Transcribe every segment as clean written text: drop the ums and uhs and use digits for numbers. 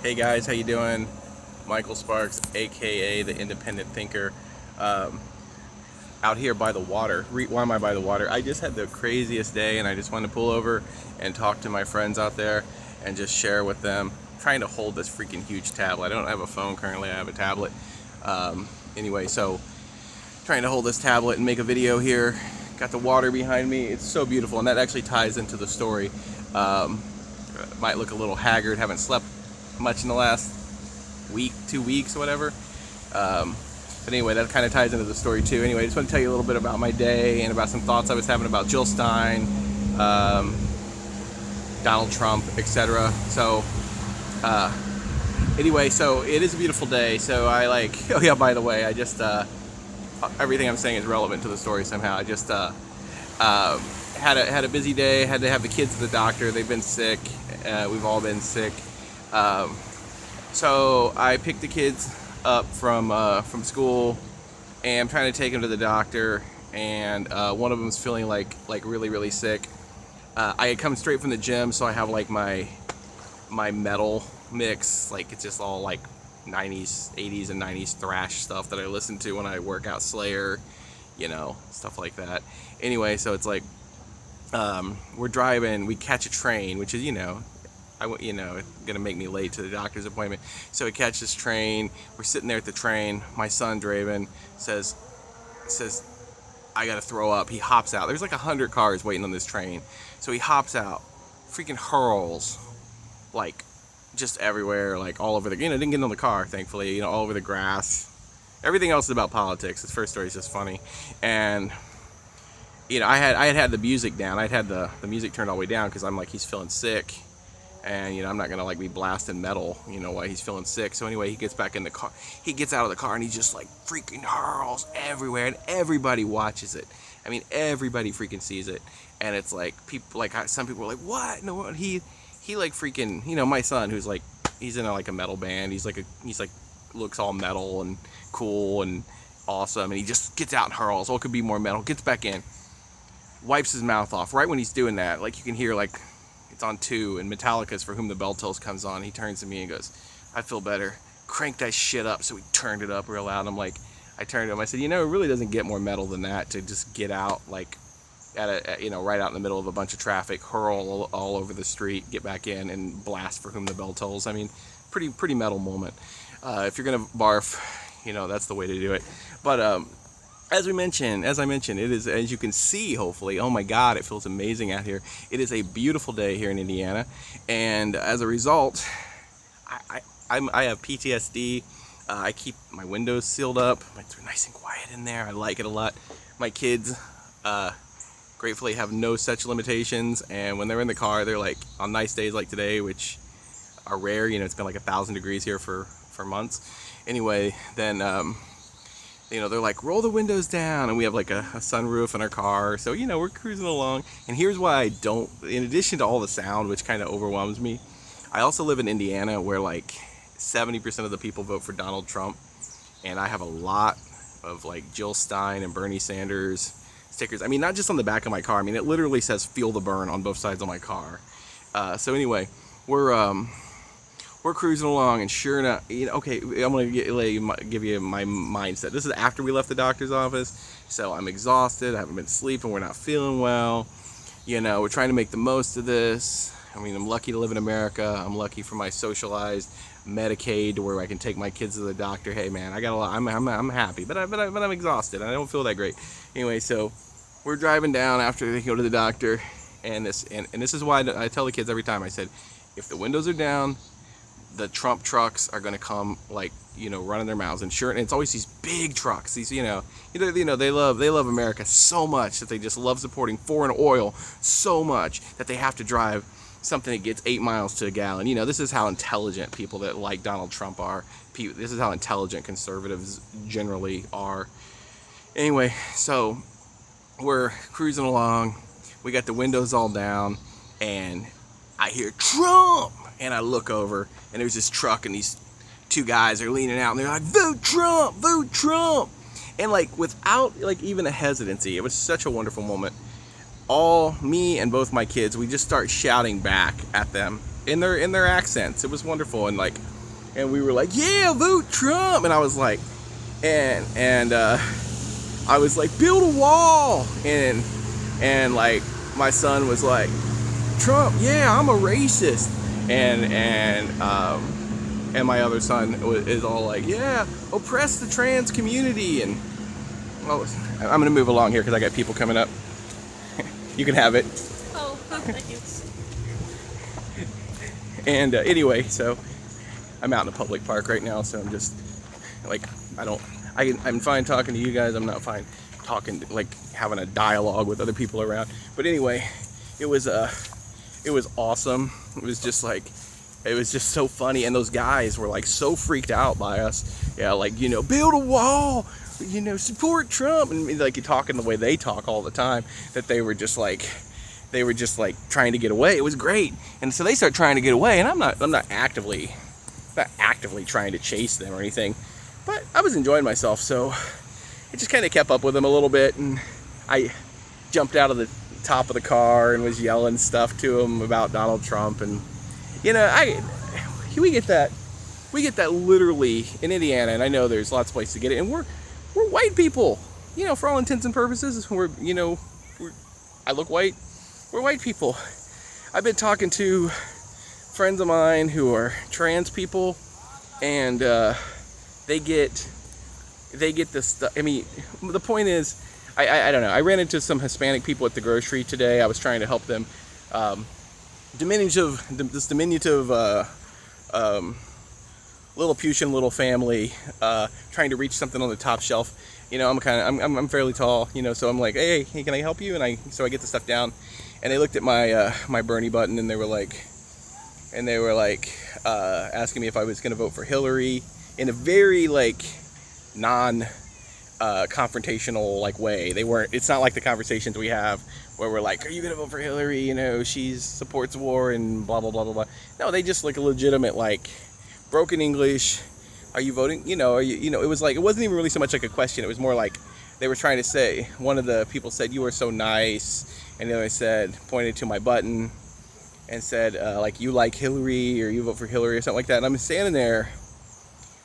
Hey guys, how you doing? Michael Sparks, aka the Independent Thinker, out here by the water. Why am I by the water? I just had the craziest day, and I just wanted to pull over and talk to my friends out there and just share with them. I'm trying to hold this freaking huge tablet. I don't have a phone currently. I have a tablet. Anyway, so trying to hold this tablet and make a video here. Got the water behind me. It's so beautiful, and that actually ties into the story. Might look a little haggard. Haven't slept much in the last week, 2 weeks, or whatever. But anyway, that kind of ties into the story too. Anyway, I just want to tell you a little bit about my day and about some thoughts I was having about Jill Stein, Donald Trump, etc. So anyway, so it is a beautiful day. So I oh yeah, by the way, I just everything I'm saying is relevant to the story somehow. I just had a busy day. Had to have the kids to the doctor. They've been sick. We've all been sick. So I picked the kids up from school, and I'm trying to take them to the doctor. And one of them's feeling like really sick. I had come straight from the gym, so I have like my metal mix. Like it's just all like 90s, 80s, and 90s thrash stuff that I listen to when I work out, Slayer, stuff like that. Anyway, so it's like we're driving. We catch a train, which is gonna make me late to the doctor's appointment. So we catch this train. We're sitting there at the train. My son Draven says, I gotta throw up. He hops out. There's like 100 cars waiting on this train. So he hops out, freaking hurls, like just everywhere, like all over the. Didn't get in the car, thankfully. All over the grass. Everything else is about politics. This first story is just funny, and I had the music down. I'd had the music turned all the way down because I'm like, he's feeling sick. And I'm not gonna be blasting metal, while he's feeling sick. So anyway, he gets back in the car. He gets out of the car and he just like freaking hurls everywhere, and everybody watches it. I mean, everybody freaking sees it, and it's like people, some people are like, "What? No, he like freaking, my son, who's like, he's in a metal band. He's like looks all metal and cool and awesome, and he just gets out and hurls. Oh, it could be more metal. Gets back in, wipes his mouth off. Right when he's doing that, you can hear it's on 2, and Metallica's For Whom the Bell Tolls comes on. He turns to me and goes, I feel better. Crank that shit up. So he turned it up real loud. I'm like, I turned to him. I said, it really doesn't get more metal than that to just get out, right out in the middle of a bunch of traffic, hurl all over the street, get back in, and blast For Whom the Bell Tolls. I mean, pretty metal moment. If you're gonna barf, that's the way to do it. But as I mentioned, it is, as you can see, hopefully, oh my God, it feels amazing out here. It is a beautiful day here in Indiana, and as a result, I have PTSD. I keep my windows sealed up. It's nice and quiet in there. I like it a lot. My kids, gratefully, have no such limitations, and when they're in the car, they're like, on nice days like today, which are rare. It's been like 1,000 degrees here for months. Anyway, then they're like, roll the windows down, and we have like a sunroof in our car, so we're cruising along. And here's why I don't, in addition to all the sound, which kind of overwhelms me, I also live in Indiana where 70% of the people vote for Donald Trump, and I have a lot of Jill Stein and Bernie Sanders stickers. I mean, not just on the back of my car. I mean, it literally says "Feel the Burn" on both sides of my car. So anyway, we're cruising along, and sure enough, okay, I'm going to give you my mindset. This is after we left the doctor's office, so I'm exhausted. I haven't been sleeping. We're not feeling well. We're trying to make the most of this. I mean, I'm lucky to live in America. I'm lucky for my socialized Medicaid to where I can take my kids to the doctor. Hey, man, I got a lot. I'm happy, but I'm exhausted. I don't feel that great. Anyway, so we're driving down after they go to the doctor, and this is why I tell the kids every time. I said, if the windows are down, the Trump trucks are going to come running their mouths, and sure, and it's always these big trucks. These they love America so much that they just love supporting foreign oil so much that they have to drive something that gets 8 miles to a gallon. This is how intelligent people that like Donald Trump are. This is how intelligent conservatives generally are. Anyway, so we're cruising along. We got the windows all down, and I hear Trump. And I look over, and there's this truck, and these 2 guys are leaning out, and they're like, vote Trump, vote Trump. And without even a hesitancy, it was such a wonderful moment. Me and both my kids, we just start shouting back at them. in their accents. It was wonderful, and we were like, yeah, vote Trump, and I was like, and I was like, build a wall, and like my son was like, Trump, yeah, I'm a racist, and my other son is all like, yeah, oppress the trans community, and well, I'm gonna move along here because I got people coming up. You can have it. Oh, thank you. And anyway, so I'm out in a public park right now, so I'm just like, I'm fine talking to you guys. I'm not fine talking, like having a dialogue with other people around. But anyway, it was awesome. It was just so funny, and those guys were like so freaked out by us. Yeah, like, you know, build a wall, you know, support Trump, and like talking the way they talk all the time, that they were just like trying to get away. It was great. And so they start trying to get away, and I'm not actively trying to chase them or anything, but I was enjoying myself, so I just kind of kept up with them a little bit, and I jumped out of the top of the car and was yelling stuff to them about Donald Trump. And you know, we get that literally in Indiana, and I know there's lots of places to get it, and we're white people, you know, for all intents and purposes. I look white. We're white people. I've been talking to friends of mine who are trans people, and they get this stuff. I mean, the point is, I don't know. I ran into some Hispanic people at the grocery today. I was trying to help them. Diminutive Lilliputian little family, trying to reach something on the top shelf. You know, I'm fairly tall, you know, so I'm like, hey, can I help you? And so I get the stuff down, and they looked at my Bernie button, and they were like asking me if I was going to vote for Hillary in a very like confrontational like way. It's not like the conversations we have where we're like, are you going to vote for Hillary? You know, she supports war and blah blah blah blah blah. No, they just like a legitimate like broken English. Are you voting? You know, it was like, it wasn't even really so much like a question. It was more like they were trying to say, one of the people said, you are so nice. And then I pointed to my button and said, like, you like Hillary, or you vote for Hillary, or something like that. And I'm standing there.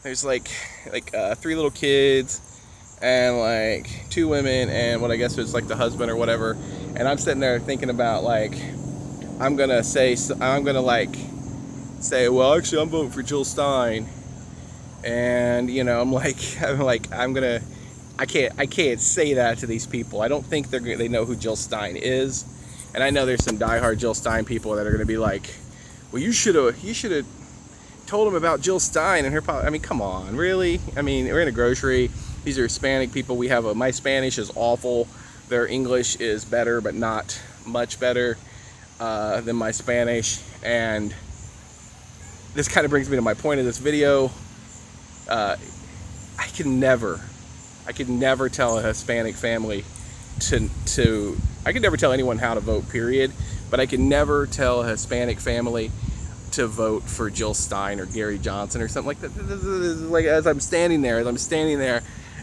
There's like 3 little kids and like 2 women and what I guess was like the husband or whatever. And I'm sitting there thinking about like, I'm gonna say, well, actually, I'm voting for Jill Stein. And you know, I can't say that to these people. I don't think they know who Jill Stein is. And I know there's some diehard Jill Stein people that are going to be like, well, you should have told them about Jill Stein and her. I mean, come on, really? I mean, we're in a grocery. These are Hispanic people. We have my Spanish is awful. Their English is better, but not much better than my Spanish. And this kind of brings me to my point of this video. I could never tell a Hispanic family I could never tell anyone how to vote, period, but I could never tell a Hispanic family to vote for Jill Stein or Gary Johnson or something like that. Like, as I'm standing there,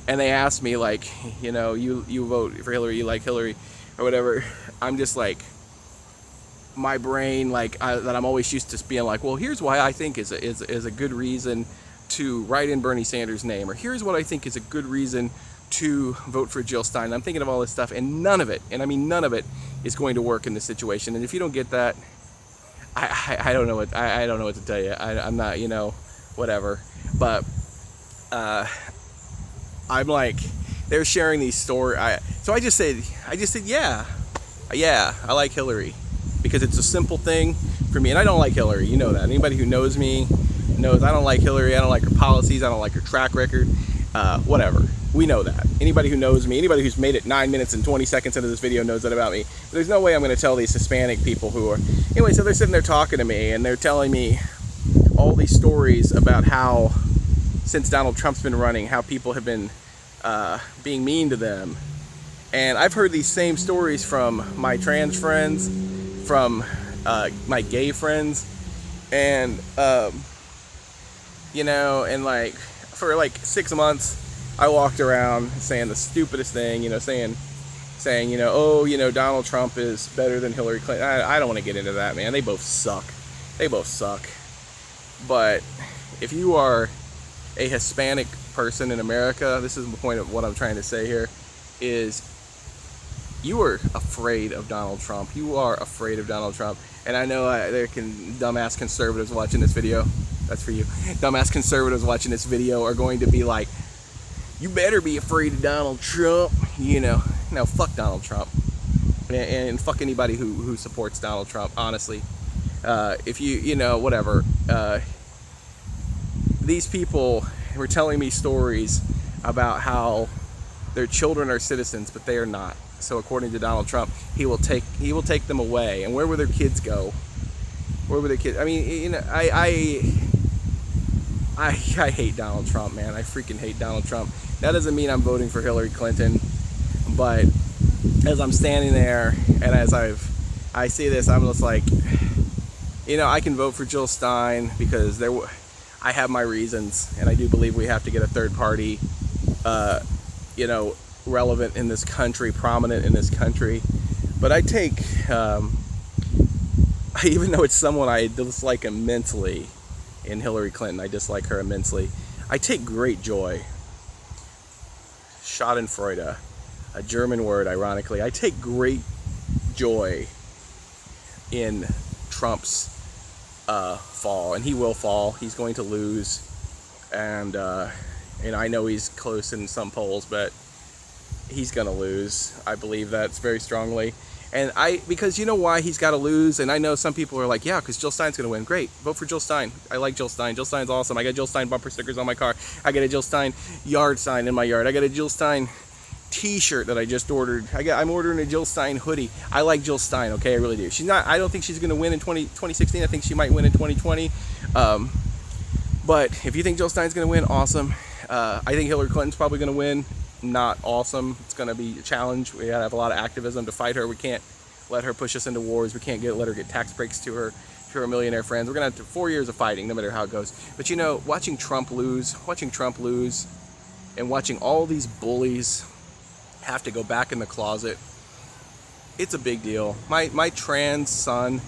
and they ask me like, you know, you vote for Hillary, you like Hillary, or whatever, I'm just like, my brain, like, that I'm always used to being like, well, here's why I think is a good reason to write in Bernie Sanders' name, or here's what I think is a good reason to vote for Jill Stein. I'm thinking of all this stuff, and none of it, and I mean none of it, is going to work in this situation. And if you don't get that, I don't know what to tell you. I'm not, you know, whatever. But I'm like, they're sharing these stories. So I just said, yeah, I like Hillary, because it's a simple thing for me, and I don't like Hillary. You know that. Anybody who knows me knows I don't like Hillary. I don't like her policies. I don't like her track record. Whatever. We know that. Anybody who knows me, anybody who's made it 9 minutes and 20 seconds into this video knows that about me. But there's no way I'm going to tell these Hispanic people who are... Anyway, so they're sitting there talking to me, and they're telling me all these stories about how, since Donald Trump's been running, how people have been being mean to them. And I've heard these same stories from my trans friends, from my gay friends, and, you know, and like, for like 6 months, I walked around saying the stupidest thing, you know, saying, you know, oh, you know, Donald Trump is better than Hillary Clinton. I don't want to get into that, man. They both suck. They both suck. But if you are a Hispanic person in America, this is the point of what I'm trying to say here, is you are afraid of Donald Trump. You are afraid of Donald Trump. And I know there can dumbass conservatives watching this video. That's for you. Dumbass conservatives watching this video are going to be like, you better be afraid of Donald Trump. You know, no, fuck Donald Trump. And fuck anybody who supports Donald Trump, honestly. If you know, whatever. These people were telling me stories about how their children are citizens, but they are not. So according to Donald Trump, he will take them away. And where will their kids go? Where will their kids? I mean, you know, I hate Donald Trump, man. I freaking hate Donald Trump. That doesn't mean I'm voting for Hillary Clinton, but as I'm standing there and as I see this, I'm just like, you know, I can vote for Jill Stein because I have my reasons, and I do believe we have to get a third party, you know, relevant in this country, prominent in this country. But I take, even though it's someone I dislike immensely in Hillary Clinton, I dislike her immensely, I take great joy. Schadenfreude, a German word, ironically. I take great joy in Trump's fall, and he will fall. He's going to lose, and I know he's close in some polls, but he's going to lose. I believe that very strongly. And because you know why he's got to lose, and I know some people are like, yeah, because Jill Stein's going to win. Great, vote for Jill Stein. I like Jill Stein. Jill Stein's awesome. I got Jill Stein bumper stickers on my car. I got a Jill Stein yard sign in my yard. I got a Jill Stein t-shirt that I just ordered. I'm ordering a Jill Stein hoodie. I like Jill Stein, okay? I really do. I don't think she's going to win in 2016. I think she might win in 2020. But if you think Jill Stein's going to win, awesome. I think Hillary Clinton's probably going to win. Not awesome. It's going to be a challenge. We got to have a lot of activism to fight her. We can't let her push us into wars. We can't let her get tax breaks to her millionaire friends. We're going to have 4 years of fighting, no matter how it goes. But you know, watching Trump lose, and watching all these bullies have to go back in the closet, it's a big deal. My trans son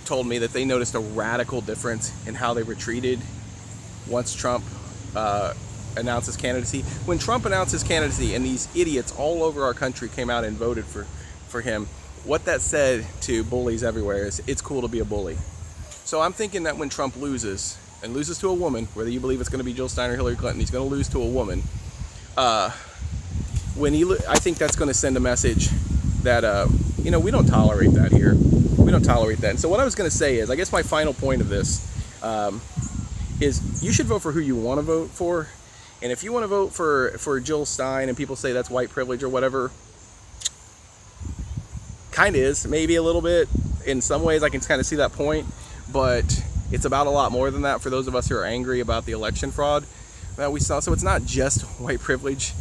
told me that they noticed a radical difference in how they were treated once Trump announced his candidacy. When Trump announced his candidacy and these idiots all over our country came out and voted for him, what that said to bullies everywhere is it's cool to be a bully. So I'm thinking that when Trump loses, and loses to a woman, whether you believe it's going to be Jill Stein or Hillary Clinton, he's going to lose to a woman. I think that's going to send a message that, you know, we don't tolerate that here. We don't tolerate that. And so what I was going to say is, I guess my final point of this is you should vote for who you want to vote for. And if you want to vote for Jill Stein and people say that's white privilege or whatever, kind of is, maybe a little bit. In some ways I can kind of see that point, but it's about a lot more than that for those of us who are angry about the election fraud that we saw. So it's not just white privilege.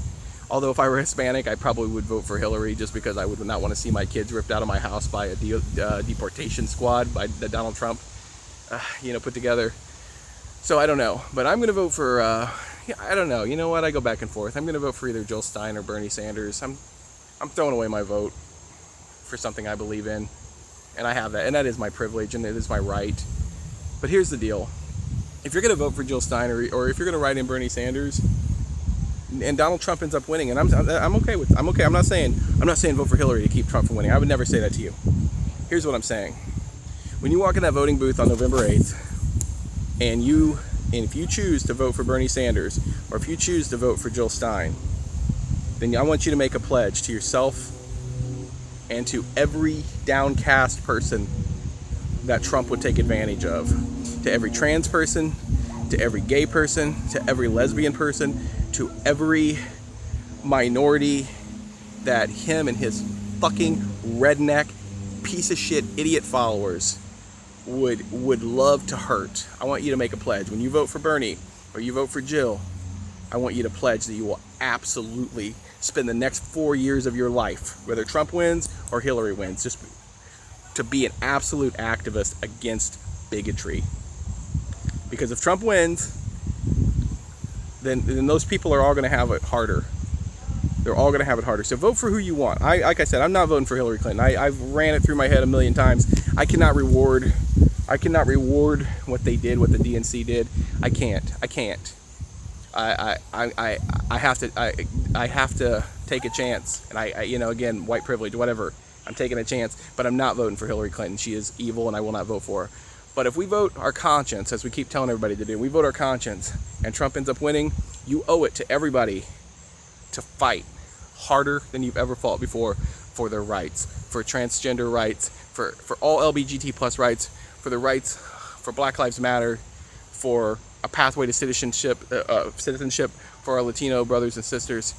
Although if I were Hispanic, I probably would vote for Hillary just because I would not want to see my kids ripped out of my house by a deportation squad by Donald Trump, you know, put together. So I don't know, but I'm going to vote for, I don't know. You know what? I go back and forth. I'm going to vote for either Jill Stein or Bernie Sanders. I'm throwing away my vote for something I believe in, and I have that, and that is my privilege, and it is my right. But here's the deal: if you're going to vote for Jill Stein, or if you're going to write in Bernie Sanders, and Donald Trump ends up winning, and I'm okay with, I'm not saying vote for Hillary to keep Trump from winning. I would never say that to you. Here's what I'm saying: when you walk in that voting booth on November 8th, and if you choose to vote for Bernie Sanders, or if you choose to vote for Jill Stein, then I want you to make a pledge to yourself and to every downcast person that Trump would take advantage of. To every trans person, to every gay person, to every lesbian person, to every minority that him and his fucking redneck piece of shit idiot followers would love to hurt. I want you to make a pledge. When you vote for Bernie or you vote for Jill, I want you to pledge that you will absolutely spend the next 4 years of your life, whether Trump wins or Hillary wins, just to be an absolute activist against bigotry. Because if Trump wins, then those people are all going to have it harder. They're all going to have it harder. So vote for who you want. Like I said, I'm not voting for Hillary Clinton. I've ran it through my head a million times. I cannot reward I cannot reward what they did, what the DNC did. I can't. I have to take a chance, and I you know, again, white privilege, whatever. I'm taking a chance, but I'm not voting for Hillary Clinton. She is evil, and I will not vote for her. But if we vote our conscience, as we keep telling everybody to do, we vote our conscience, and Trump ends up winning, you owe it to everybody to fight harder than you've ever fought before for their rights, for transgender rights, for all LBGT plus rights, for the rights for Black Lives Matter, for a pathway to citizenship for our Latino brothers and sisters.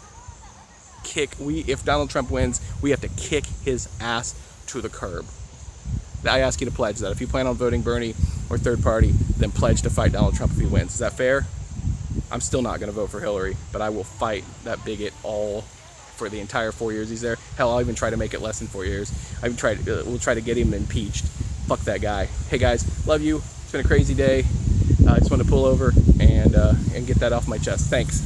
If Donald Trump wins, we have to kick his ass to the curb. I ask you to pledge that. If you plan on voting Bernie or third party, then pledge to fight Donald Trump if he wins. Is that fair? I'm still not going to vote for Hillary, but I will fight that bigot all for the entire 4 years he's there. Hell, I'll even try to make it less than 4 years. We'll try to get him impeached. Fuck that guy. Hey guys, love you. It's been a crazy day. I just want to pull over and get that off my chest. Thanks.